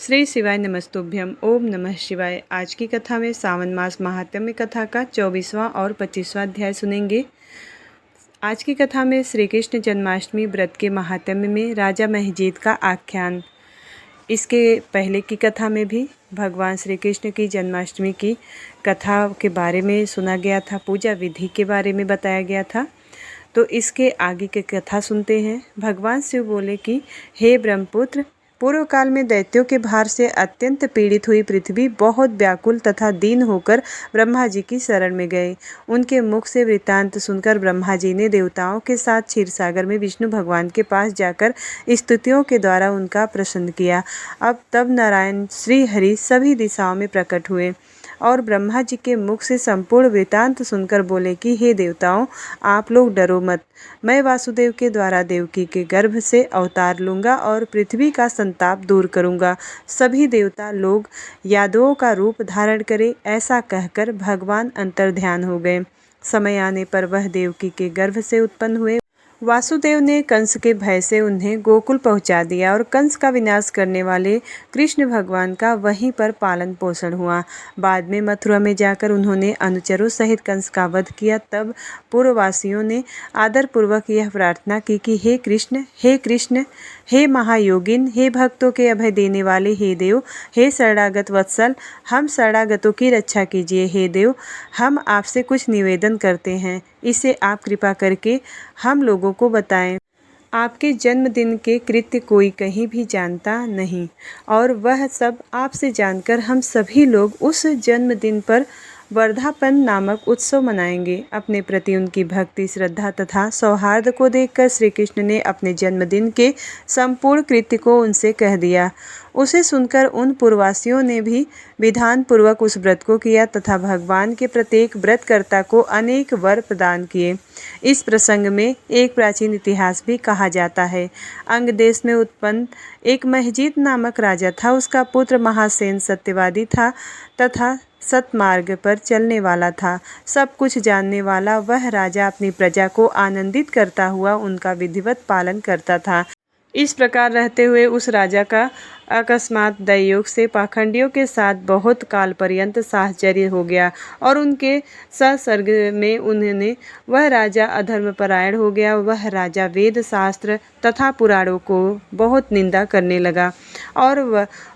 श्री शिवाय नमस्तुभ्यम। ओम नमः शिवाय। आज की कथा में सावन मास महात्म्य कथा का 24वां और 25वां अध्याय सुनेंगे। आज की कथा में श्री कृष्ण जन्माष्टमी व्रत के महात्म्य में राजा महजीद का आख्यान। इसके पहले की कथा में भी भगवान श्री कृष्ण की जन्माष्टमी की कथा के बारे में सुना गया था, पूजा विधि के बारे में बताया गया था। तो इसके आगे की कथा सुनते हैं। भगवान शिव बोले कि हे ब्रह्मपुत्र, पूर्व काल में दैत्यों के भार से अत्यंत पीड़ित हुई पृथ्वी बहुत व्याकुल तथा दीन होकर ब्रह्मा जी की शरण में गए। उनके मुख से वृत्तांत सुनकर ब्रह्मा जी ने देवताओं के साथ क्षीरसागर में विष्णु भगवान के पास जाकर स्तुतियों के द्वारा उनका प्रसन्न किया। अब तब नारायण श्री हरि सभी दिशाओं में प्रकट हुए और ब्रह्मा जी के मुख से संपूर्ण वृत्तांत सुनकर बोले कि हे देवताओं, आप लोग डरो मत। मैं वासुदेव के द्वारा देवकी के गर्भ से अवतार लूँगा और पृथ्वी का संताप दूर करूँगा। सभी देवता लोग यादवों का रूप धारण करें, ऐसा कहकर भगवान अंतर्ध्यान हो गए। समय आने पर वह देवकी के गर्भ से उत्पन्न हुए। वासुदेव ने कंस के भय से उन्हें गोकुल पहुंचा दिया और कंस का विनाश करने वाले कृष्ण भगवान का वहीं पर पालन पोषण हुआ। बाद में मथुरा में जाकर उन्होंने अनुचरों सहित कंस का वध किया। तब पूर्ववासियों ने आदरपूर्वक यह प्रार्थना की कि हे कृष्ण, हे कृष्ण, हे महायोगिन, हे भक्तों के अभय देने वाले हे देव, हे शरणागत वत्सल, हम शरणागतों की रक्षा कीजिए। हे देव, हम आपसे कुछ निवेदन करते हैं, इसे आप कृपा करके हम लोगों को बताएं। आपके जन्मदिन के कृत्य कोई कहीं भी जानता नहीं और वह सब आपसे जानकर हम सभी लोग उस जन्मदिन पर वर्धापन नामक उत्सव मनाएंगे। अपने प्रति उनकी भक्ति, श्रद्धा तथा सौहार्द को देखकर श्री कृष्ण ने अपने जन्मदिन के संपूर्ण कृत्य को उनसे कह दिया। उसे सुनकर उन पूर्ववासियों ने भी विधान पूर्वक उस व्रत को किया तथा भगवान के प्रत्येक व्रतकर्ता को अनेक वर प्रदान किए। इस प्रसंग में एक प्राचीन इतिहास भी कहा जाता है। अंग देश में उत्पन्न एक महजीद नामक राजा था। उसका पुत्र महासेन सत्यवादी था तथा सतमार्ग पर चलने वाला था। सब कुछ जानने वाला वह राजा अपनी प्रजा को आनंदित करता हुआ उनका विधिवत पालन करता था। इस प्रकार रहते हुए उस राजा का अकस्मात दैयोग से पाखंडियों के साथ बहुत काल पर्यंत साहचर्य हो गया और उनके संसर्ग में उन्होंने वह राजा अधर्मपरायण हो गया। वह राजा वेद शास्त्र तथा पुराणों को बहुत निंदा करने लगा और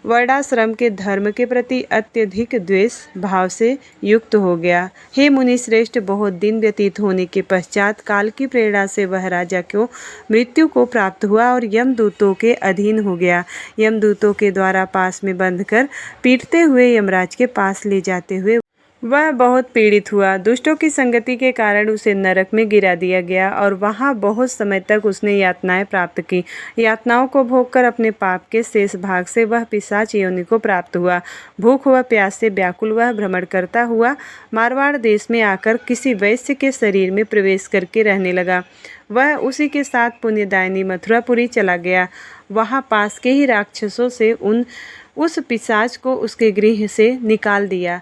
वर्णाश्रम के धर्म के प्रति अत्यधिक द्वेष भाव से युक्त हो गया। हे मुनि श्रेष्ठ, बहुत दिन व्यतीत होने के पश्चात काल की प्रेरणा से वह राजा को मृत्यु को प्राप्त हुआ और यमदूतों के अधीन हो गया। यमदूतों के द्वारा पास में बंध कर पीटते हुए यमराज के पास ले जाते हुए वह बहुत पीड़ित हुआ। दुष्टों की संगति के कारण उसे नरक में गिरा दिया गया और वहां बहुत समय तक उसने यातनाएं प्राप्त की। यातनाओं को भोगकर अपने पाप के शेष भाग से वह पिशाच योनि को प्राप्त हुआ। भूख व प्यास से व्याकुल वह भ्रमण करता हुआ मारवाड़ देश में आकर किसी वैश्य के शरीर में प्रवेश करके रहने लगा। वह उसी के साथ पुण्यदायिनी मथुरापुरी चला गया। वहां पास के ही राक्षसों से उस पिशाच को उसके गृह से निकाल दिया।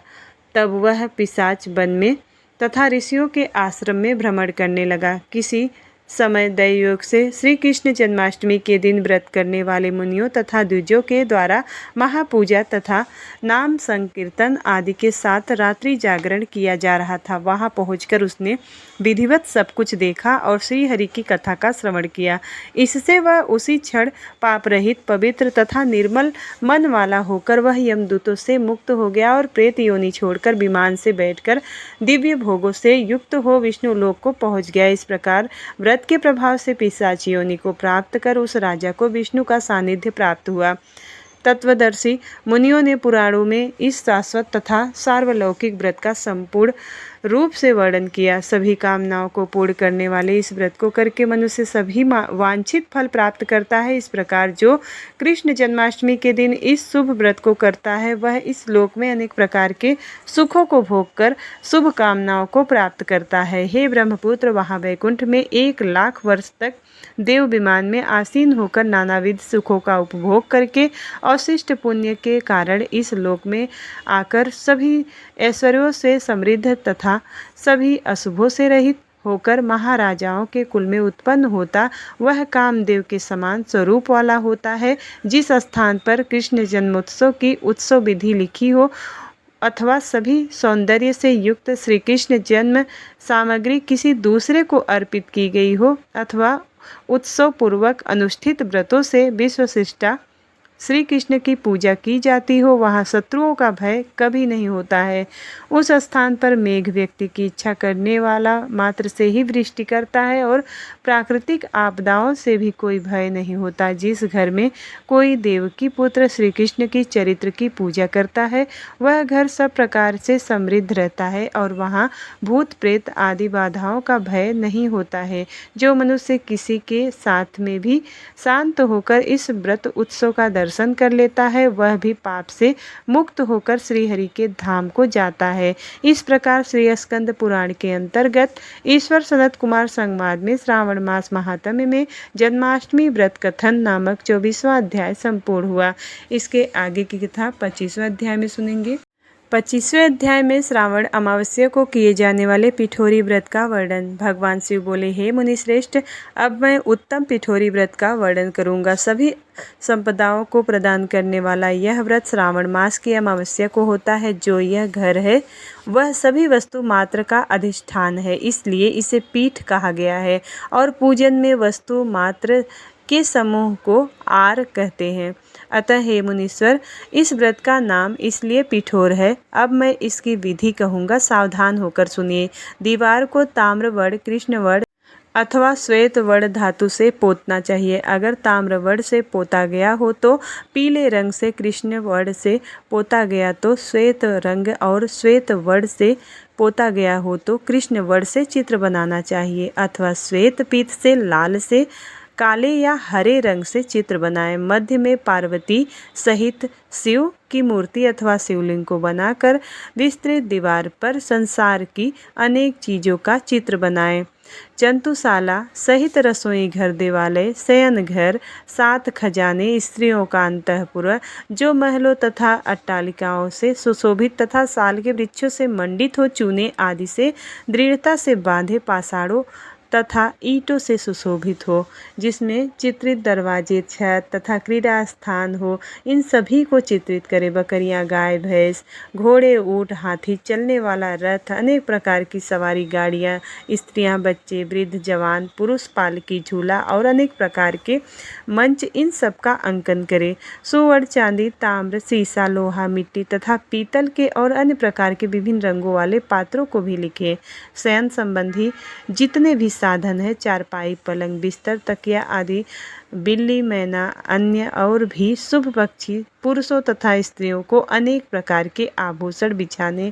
तब वह पिशाच वन में तथा ऋषियों के आश्रम में भ्रमण करने लगा। किसी समय दैवयोग से श्री कृष्ण जन्माष्टमी के दिन व्रत करने वाले मुनियों तथा द्विजों के द्वारा महापूजा तथा नाम संकीर्तन आदि के साथ रात्रि जागरण किया जा रहा था। वहां पहुंचकर उसने विधिवत सब कुछ देखा और श्री हरि की कथा का श्रवण किया। इससे वह उसी क्षण पाप रहित, पवित्र तथा निर्मल मन वाला होकर वह यमदूतों से मुक्त हो गया और प्रेत योनि छोड़कर विमान से बैठकर दिव्य भोगों से युक्त हो विष्णु लोक को पहुंच गया। इस प्रकार व्रत के प्रभाव से पिशाच योनि को प्राप्त कर उस राजा को विष्णु का सानिध्य प्राप्त हुआ। तत्वदर्शी मुनियों ने पुराणों में इस शाश्वत तथा सार्वलौकिक व्रत का संपूर्ण रूप से वर्णन किया। सभी कामनाओं को पूर्ण करने वाले इस व्रत को करके मनुष्य सभी वांछित फल प्राप्त करता है। इस प्रकार जो कृष्ण जन्माष्टमी के दिन इस शुभ व्रत को करता है वह इस लोक में अनेक प्रकार के सुखों को भोग कर शुभ कामनाओं को प्राप्त करता है। हे ब्रह्मपुत्र, वहाँ वैकुंठ में 1,00,000 वर्ष तक देव विमान में आसीन होकर नानाविध सुखों का उपभोग करके अवशिष्ट पुण्य के कारण इस लोक में आकर सभी ऐश्वर्यों से समृद्ध तथा सभी अशुभों से रहित होकर महाराजाओं के कुल में उत्पन्न होता वह कामदेव के समान स्वरूप वाला होता है। जिस स्थान पर कृष्ण जन्मोत्सव की उत्सव विधि लिखी हो अथवा सभी सौंदर्य से युक्त श्री कृष्ण जन्म सामग्री किसी दूसरे को अर्पित की गई हो अथवा उत्सव पूर्वक अनुष्ठित व्रतों से विश्वशिष्टा श्री कृष्ण की पूजा की जाती हो, वहाँ शत्रुओं का भय कभी नहीं होता है। उस स्थान पर मेघ व्यक्ति की इच्छा करने वाला मात्र से ही वृष्टि करता है और प्राकृतिक आपदाओं से भी कोई भय नहीं होता। जिस घर में कोई देवकी पुत्र श्री कृष्ण की चरित्र की पूजा करता है वह घर सब प्रकार से समृद्ध रहता है और वहाँ भूत प्रेत आदि बाधाओं का भय नहीं होता है। जो मनुष्य किसी के साथ में भी शांत होकर इस व्रत उत्सव का दर्शन कर लेता है वह भी पाप से मुक्त होकर श्री हरि के धाम को जाता है। इस प्रकार श्री स्कंद पुराण के अंतर्गत ईश्वर सनत कुमार संवाद में श्रावण मास महात्म्य में जन्माष्टमी व्रत कथन नामक 24वां अध्याय संपूर्ण हुआ। इसके आगे की कथा 25वें अध्याय में सुनेंगे। 25वें अध्याय में श्रावण अमावस्या को किए जाने वाले पिठोरी व्रत का वर्णन। भगवान शिव बोले, हे मुनिश्रेष्ठ, अब मैं उत्तम पिठोरी व्रत का वर्णन करूंगा। सभी संपदाओं को प्रदान करने वाला यह व्रत श्रावण मास की अमावस्या को होता है। जो यह घर है वह सभी वस्तु मात्र का अधिष्ठान है, इसलिए इसे पीठ कहा गया है और पूजन में वस्तु मात्र के समूह को आर कहते हैं। अतः हे मुनीश्वर, इस व्रत का नाम इसलिए पिठोर है। अब मैं इसकी विधि कहूँगा, सावधान होकर सुनिए। दीवार को ताम्रवड़, कृष्णवड़ अथवा श्वेतवड़ धातु से पोतना चाहिए। अगर ताम्रवड़ से पोता गया हो तो पीले रंग से, कृष्णवड़ से पोता गया तो श्वेत रंग और श्वेतवड़ से पोता गया हो तो कृष्णवड़ से चित्र बनाना चाहिए अथवा श्वेत पीत से, लाल से, काले या हरे रंग से चित्र बनाएं। मध्य में पार्वती सहित शिव की मूर्ति अथवा शिवलिंग को बनाकर विस्तृत दीवार पर संसार की अनेक चीज़ों का चित्र बनाएं। जंतुशाला सहित रसोई घर, देवालय, शयन घर, 7 खजाने, स्त्रियों का अंतःपुर जो महलों तथा अट्टालिकाओं से सुशोभित तथा साल के वृक्षों से मंडित हो, चूने आदि से दृढ़ता से बांधे पाषाणों तथा ईंटों से सुशोभित हो, जिसमें चित्रित दरवाजे, छत तथा क्रीड़ा स्थान हो, इन सभी को चित्रित करे। बकरियां, गाय, भैंस, घोड़े, ऊंट, हाथी, चलने वाला रथ, अनेक प्रकार की सवारी गाड़ियां, स्त्रियां, बच्चे, वृद्ध, जवान, पुरुष, पालकी, झूला और अनेक प्रकार के मंच, इन सब का अंकन करे। सुवर्ण, चांदी, ताम्र, सीसा, लोहा, मिट्टी तथा पीतल के और अन्य प्रकार के विभिन्न रंगों वाले पात्रों को भी लिखे। शयन संबंधी जितने भी साधन है, चारपाई, पलंग, बिस्तर, तकिया आदि, बिल्ली, मैना, अन्य और भी शुभ पक्षी, पुरुषों तथा स्त्रियों को अनेक प्रकार के आभूषण बिछाने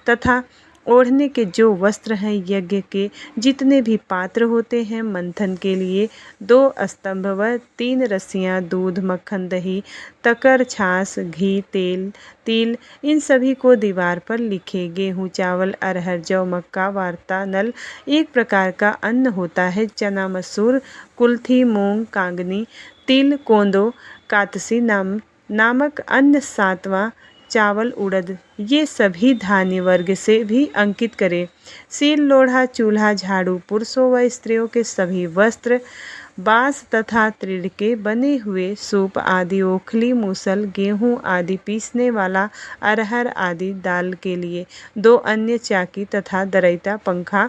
तथा ओढ़ने के जो वस्त्र हैं, यज्ञ के जितने भी पात्र होते हैं, मंथन के लिए 2 स्तंभ व 3 रस्सियाँ, दूध, मक्खन, दही, तकर, छाछ, घी, तेल, तिल, इन सभी को दीवार पर लिखे। गेहूँ, चावल, अरहर, जौ, मक्का, वार्ता, नल एक प्रकार का अन्न होता है। चना, मसूर, कुल्थी, मूंग, कांगनी, तिल, कोंदो, कातसी नामक अन्न, 7वां चावल, उड़द, ये सभी धान्य वर्ग से भी अंकित करें। सील, लोढ़ा, चूल्हा, झाड़ू, पुरुषों व स्त्रियों के सभी वस्त्र, बांस तथा तृण के बने हुए सूप आदि, ओखली, मूसल, गेहूं आदि पीसने वाला, अरहर आदि दाल के लिए 2 अन्य चाकी तथा दरैता, पंखा,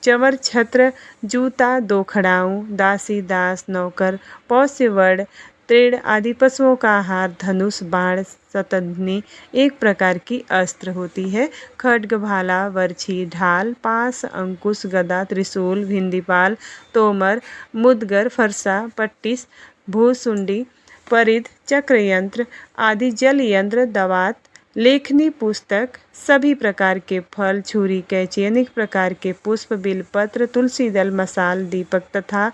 चवर, छत्र, जूता, 2 खड़ाऊं, दासी, दास, नौकर, पौष्यवड़, तृण आदि पशुओं का आहार, धनुष, बाण, शतघ्नी एक प्रकार की अस्त्र होती है। खड्ग, भाला, वर्छी, ढाल, पास, अंकुश, गदा, त्रिशूल, भिंदीपाल, तोमर, मुदगर, फरसा, पट्टिस, भूसुंडी, परिध, चक्र यंत्र आदि, जल यंत्र, दवात, लेखनी, पुस्तक, सभी प्रकार के फल, छुरी, कैंची, अनेक प्रकार के पुष्प, बिलपत्र, तुलसी दल, मसाल, दीपक तथा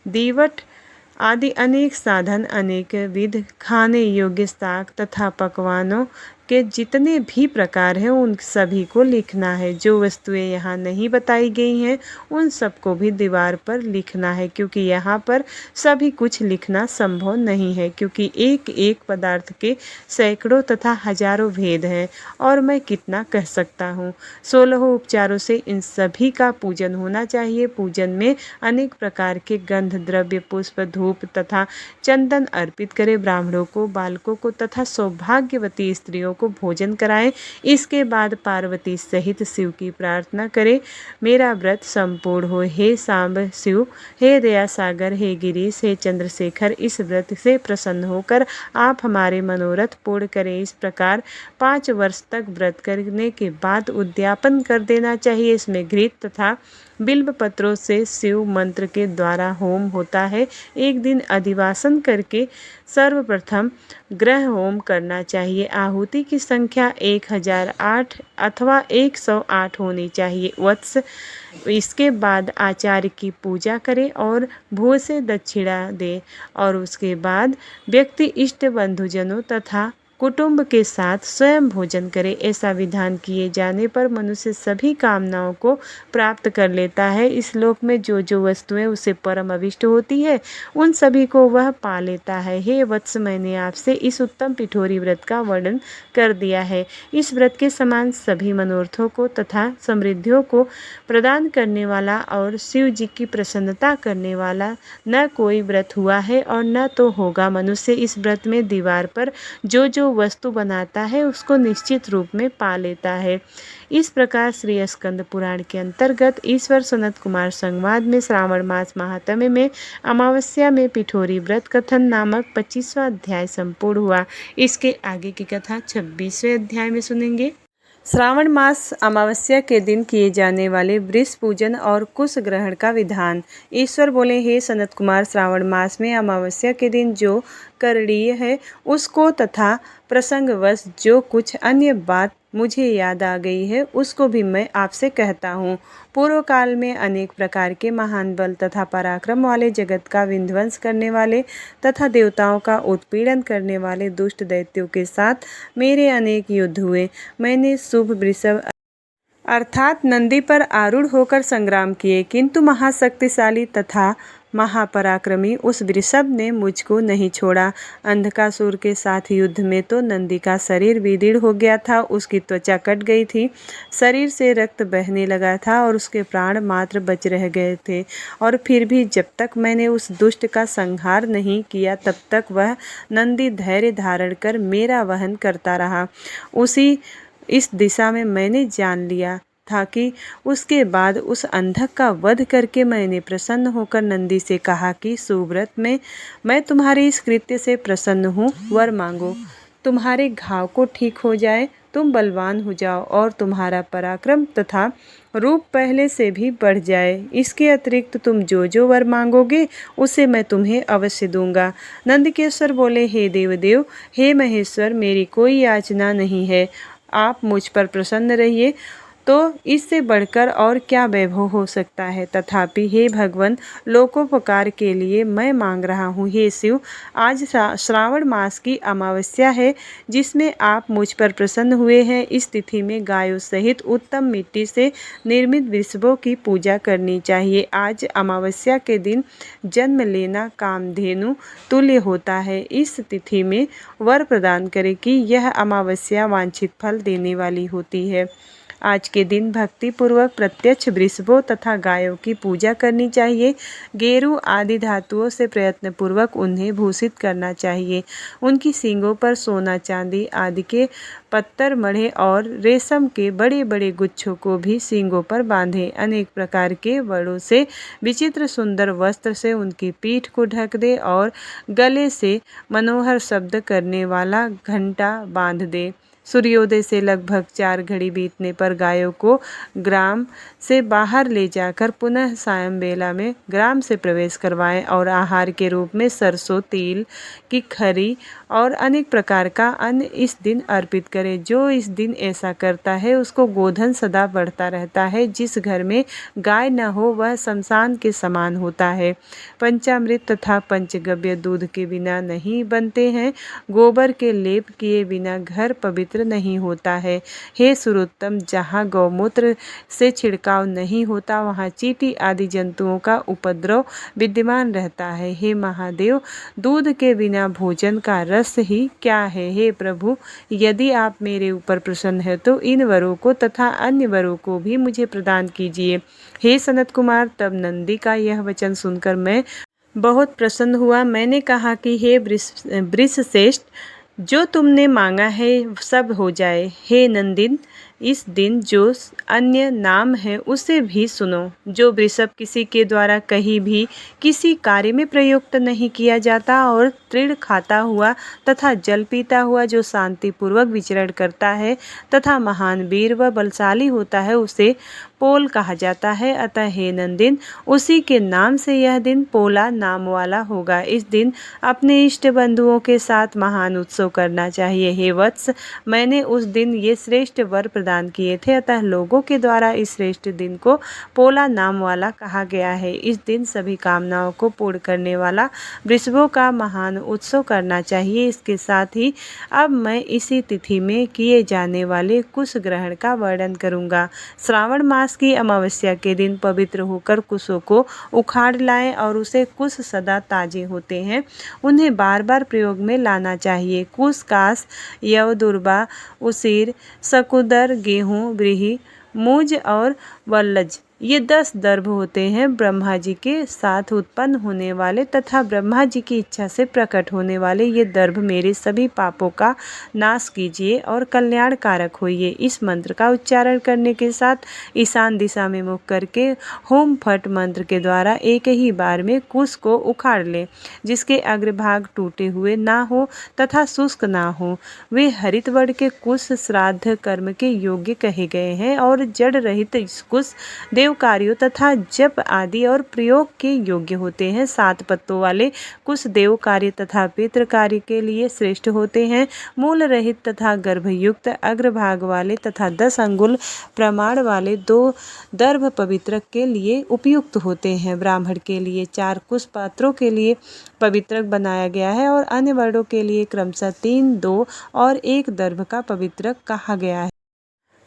दीवट आदि अनेक साधन, अनेक विध खाने योग्य शाक तथा पकवानों के जितने भी प्रकार हैं उन सभी को लिखना है। जो वस्तुएं यहाँ नहीं बताई गई हैं उन सबको भी दीवार पर लिखना है, क्योंकि यहाँ पर सभी कुछ लिखना संभव नहीं है, क्योंकि एक एक पदार्थ के सैकड़ों तथा हजारों भेद हैं और मैं कितना कह सकता हूँ। 16 उपचारों से इन सभी का पूजन होना चाहिए। पूजन में अनेक प्रकार के गंध द्रव्य, पुष्प, धूप तथा चंदन अर्पित करें। ब्राह्मणों को, बालकों को तथा सौभाग्यवती स्त्रियों को भोजन कराएं। इसके बाद पार्वती सहित शिव की प्रार्थना करें, मेरा व्रत संपूर्ण हो। हे सांब शिव, हे दया सागर, हे गिरीश, हे चंद्रशेखर, इस व्रत से प्रसन्न होकर आप हमारे मनोरथ पूर्ण करें। इस प्रकार 5 वर्ष तक व्रत करने के बाद उद्यापन कर देना चाहिए। इसमें घृत तथा बिल्व पत्रों से शिव मंत्र के द्वारा होम होता है। एक दिन अधिवासन करके सर्वप्रथम ग्रह होम करना चाहिए। आहुति की संख्या 1008 अथवा 108 होनी चाहिए वत्स। इसके बाद आचार्य की पूजा करे और भू से दक्षिणा दे और उसके बाद व्यक्ति इष्ट बंधुजनों तथा कुटुंब के साथ स्वयं भोजन करे। ऐसा विधान किए जाने पर मनुष्य सभी कामनाओं को प्राप्त कर लेता है। इस लोक में जो जो वस्तुएं उसे परम अभिष्ट होती है उन सभी को वह पा लेता है। हे वत्स, मैंने आपसे इस उत्तम पिठोरी व्रत का वर्णन कर दिया है। इस व्रत के समान सभी मनोरथों को तथा समृद्धियों को प्रदान करने वाला और शिव जी की प्रसन्नता करने वाला न कोई व्रत हुआ है और न तो होगा। मनुष्य इस व्रत में दीवार पर जो जो वस्तु बनाता है उसको निश्चित रूप में पा लेता है। इस प्रकार श्री स्कंद पुराण के अंतर्गत ईश्वर सनत कुमार संवाद में श्रावण मास महात्म्य में अमावस्या में पिठोरी व्रत कथन नामक 25वां अध्याय संपूर्ण हुआ। इसके आगे की कथा 26वें अध्याय में सुनेंगे। श्रावण मास अमावस्या के दिन किए जाने वाले वृष पूजन और कुश ग्रहण का विधान। ईश्वर बोले, हे सनत कुमार, श्रावण मास में अमावस्या के दिन जो करणीय है उसको तथा प्रसंगवश जो कुछ अन्य बात मुझे याद आ गई है उसको भी मैं आपसे कहता हूँ। पूर्व काल में अनेक प्रकार के महान बल तथा पराक्रम वाले, जगत का विध्वंस करने वाले तथा देवताओं का उत्पीड़न करने वाले दुष्ट दैत्यों के साथ मेरे अनेक युद्ध हुए। मैंने शुभ वृषभ अर्थात नंदी पर आरूढ़ होकर संग्राम किए, किंतु महाशक्तिशाली तथा महापराक्रमी उस वृषभ ने मुझको नहीं छोड़ा। अंधकासुर के साथ युद्ध में तो नंदी का शरीर विदीर्ण हो गया था, उसकी त्वचा कट गई थी, शरीर से रक्त बहने लगा था और उसके प्राण मात्र बच रह गए थे। और फिर भी जब तक मैंने उस दुष्ट का संहार नहीं किया तब तक वह नंदी धैर्य धारण कर मेरा वहन करता रहा। इस दिशा में मैंने जान लिया था कि उसके बाद उस अंधक का वध करके मैंने प्रसन्न होकर नंदी से कहा कि सुव्रत में मैं तुम्हारे इस कृत्य से प्रसन्न हूँ। वर मांगो, तुम्हारे घाव को ठीक हो जाए, तुम बलवान हो जाओ और तुम्हारा पराक्रम तथा रूप पहले से भी बढ़ जाए। इसके अतिरिक्त तुम जो जो वर मांगोगे उसे मैं तुम्हें अवश्य दूंगा। नंदकेश्वर बोले, हे देवदेव, हे महेश्वर, मेरी कोई याचना नहीं है, आप मुझ पर प्रसन्न रहिए, तो इससे बढ़कर और क्या वैभव हो सकता है। तथापि हे भगवान, लोकोपकार के लिए मैं मांग रहा हूँ। हे शिव, आज श्रावण मास की अमावस्या है जिसमें आप मुझ पर प्रसन्न हुए हैं। इस तिथि में गायों सहित उत्तम मिट्टी से निर्मित वृषभों की पूजा करनी चाहिए। आज अमावस्या के दिन जन्म लेना कामधेनु तुल्य होता है। इस तिथि में वर प्रदान करें कि यह अमावस्या वांछित फल देने वाली होती है। आज के दिन भक्ति पूर्वक प्रत्यक्ष वृषभों तथा गायों की पूजा करनी चाहिए। गेरू आदि धातुओं से प्रयत्न पूर्वक उन्हें भूषित करना चाहिए। उनकी सींगों पर सोना चांदी आदि के पत्थर मढ़े और रेशम के बड़े बड़े गुच्छों को भी सींगों पर बांधे। अनेक प्रकार के वड़ों से विचित्र सुंदर वस्त्र से उनकी पीठ को ढक दे और गले से मनोहर शब्द करने वाला घंटा बांध दे। सूर्योदय से लगभग 4 घड़ी बीतने पर गायों को ग्राम से बाहर ले जाकर पुनः सायं बेला में ग्राम से प्रवेश करवाएं और आहार के रूप में सरसों, तिल की खरी और अनेक प्रकार का अन्न इस दिन अर्पित करें। जो इस दिन ऐसा करता है उसको गोधन सदा बढ़ता रहता है। जिस घर में गाय न हो वह शमशान के समान होता है। पंचामृत तथा पंचगव्य दूध के बिना नहीं बनते हैं। गोबर के लेप किए बिना घर पवित्र नहीं होता है। हे सुरोत्तम, जहाँ गौमूत्र से छिड़काव नहीं होता वहाँ चींटी आदि जंतुओं का उपद्रव विद्यमान रहता है। हे महादेव, दूध के बिना भोजन का रस ही क्या है। हे प्रभु, यदि आप मेरे ऊपर प्रसन्न है तो इन वरों को तथा अन्य वरों को भी मुझे प्रदान कीजिए। हे सनत कुमार, तब नंदी का यह वचन सुनकर मैं बहुत प्रसन्न हुआ। मैंने कहा कि हे वृषश्रेष्ठ, जो तुमने मांगा है सब हो जाए। हे नंदिन, इस दिन जो अन्य नाम है उसे भी सुनो। जो वृषभ किसी के द्वारा कहीं भी किसी कार्य में प्रयुक्त नहीं किया जाता और तृण खाता हुआ तथा जल पीता हुआ जो शांतिपूर्वक विचरण करता है तथा महान वीर व बलशाली होता है उसे पोल कहा जाता है। अतः हे नंदिन, उसी के नाम से यह दिन पोला नाम वाला होगा। इस दिन अपने इष्ट बंधुओं के साथ महान उत्सव करना चाहिए। हे वत्स, मैंने उस दिन ये श्रेष्ठ वर प्रदान किए थे, अतः लोगों के द्वारा इस श्रेष्ठ दिन को पोला नाम वाला कहा गया है। इस दिन सभी कामनाओं को पूर्ण करने वाला वृषभों का महान उत्सव करना चाहिए। इसके साथ ही अब मैं इसी तिथि में किए जाने वाले कुश ग्रहण का वर्णन करूंगा। श्रावण मास की अमावस्या के दिन पवित्र होकर कुशों को उखाड़ लाएं और उसे कुश सदा ताजे होते हैं, उन्हें बार बार प्रयोग में लाना चाहिए। कुश कास, यव, दुर्बा, उसीर, शकुदर, गेहूँ, व्रीहि, मूज और वल्लज, ये 10 दर्भ होते हैं। ब्रह्मा जी के साथ उत्पन्न होने वाले तथा ब्रह्मा जी की इच्छा से प्रकट होने वाले ये दर्भ मेरे सभी पापों का नाश कीजिए और कल्याण कारक होइए। इस मंत्र का उच्चारण करने के साथ ईशान दिशा में मुख करके होम फट मंत्र के द्वारा एक ही बार में कुश को उखाड़ लें। जिसके अग्रभाग टूटे हुए ना हो तथा शुष्क ना हो, वे हरित वर्ण के कुश श्राद्ध कर्म के योग्य कहे गए हैं और जड़ रहित कुश देव कार्यों तथा जप आदि और प्रयोग के योग्य होते हैं। 7 पत्तों वाले कुश देव कार्य तथा पितृ कार्य के लिए श्रेष्ठ होते हैं। मूल रहित तथा गर्भयुक्त अग्रभाग वाले तथा 10 अंगुल प्रमाण वाले 2 दर्भ पवित्रक के लिए उपयुक्त होते हैं। ब्राह्मण के लिए 4 कुश पात्रों के लिए पवित्रक बनाया गया है और अन्य वर्णों के लिए क्रमशः 3, 2 और 1 दर्भ का पवित्रक कहा गया है।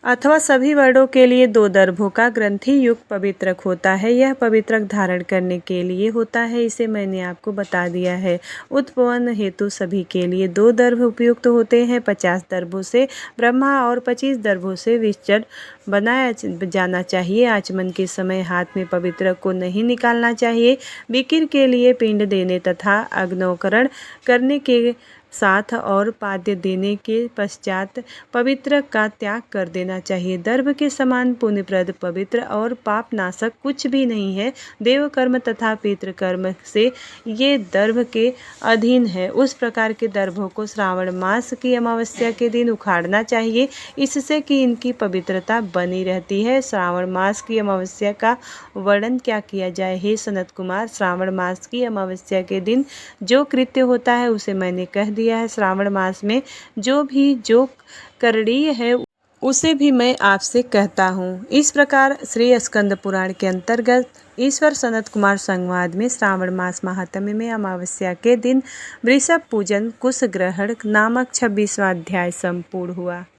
अथवा सभी वर्णों के लिए 2 दर्भों का ग्रंथि युक्त पवित्रक होता है। यह पवित्रक धारण करने के लिए होता है, इसे मैंने आपको बता दिया है। उत्पन्न हेतु सभी के लिए 2 दर्भ उपयुक्त होते हैं। 50 दर्भों से ब्रह्मा और 25 दर्भों से विष्टन बनाया जाना चाहिए। आचमन के समय हाथ में पवित्रक को नहीं निकालना चाहिए। विकिर के लिए पिंड देने तथा अग्नोकरण करने के साथ और पाद्य देने के पश्चात पवित्र का त्याग कर देना चाहिए। दर्भ के समान पुण्यप्रद, पवित्र और पापनाशक कुछ भी नहीं है। देव कर्म तथा पितृ कर्म से ये दर्भ के अधीन है। उस प्रकार के दर्भों को श्रावण मास की अमावस्या के दिन उखाड़ना चाहिए, इससे कि इनकी पवित्रता बनी रहती है। श्रावण मास की अमावस्या का वर्णन क्या किया जाए। हे सनत कुमार, श्रावण मास की अमावस्या के दिन जो कृत्य होता है उसे मैंने कह दिया है। श्रावण मास में जो करणीय है उसे भी मैं आपसे कहता हूँ। इस प्रकार श्री स्कंद पुराण के अंतर्गत ईश्वर सनत कुमार संवाद में श्रावण मास महात्म्य में अमावस्या के दिन वृषभ पूजन कुश ग्रहण नामक 26वां अध्याय संपूर्ण हुआ।